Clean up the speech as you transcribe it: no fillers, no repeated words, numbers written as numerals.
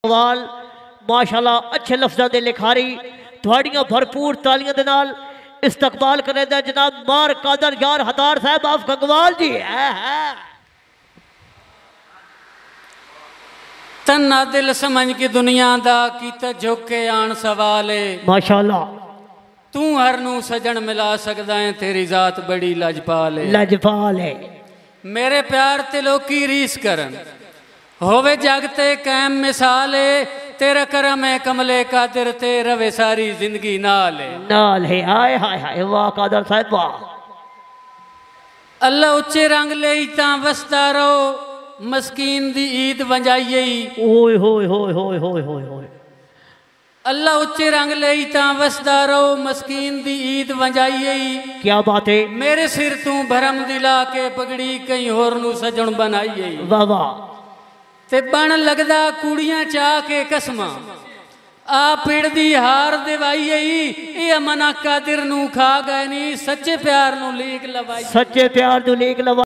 वाल माशाल्लाह अच्छे लफ्ज़ां दे लिखारी थोड़ियां भरपूर तालियां दे नाल इस्तकबाल करे दा जनाब मार कादर यार हतार साहब आप गंगवाल जी है। तन्ना दिल समझ के दुनिया दा कीता झुके आन सवाले माशाल्लाह तू हर नू सजन मिला सकदा है तेरी जात बड़ी लजपाल है। लजपाल है मेरे प्यार ते लोकी रीस करन होवे जगते कैम मिसाल है तेरा करम है कमले कादिर ते रवे सारी जिंदगी नाल है। हाय हाय हाय वाह कादर साहब वाह। अल्लाह उच्चे रंग ले ता वसदा रहो मस्कीन दी ईद वंजाइए ओए होए होए होए होए होए होए। अल्लाह उच्चे रंग ले ता वसदा रहो मस्कीन दी ईद वंजाइए। क्या बात है मेरे सिर तू भरम दिला के पगड़ी कहीं होर नू सजन बनाइए। वाह वाह ते बन लगदा कुड़ियां चाह के कसमा आ पिड़ दी हार दिवाइए ये अमना कादिर नू खा गए नी सच्चे प्यार नू लीक लवाई। सच्चे प्यार नू लीक लवाई।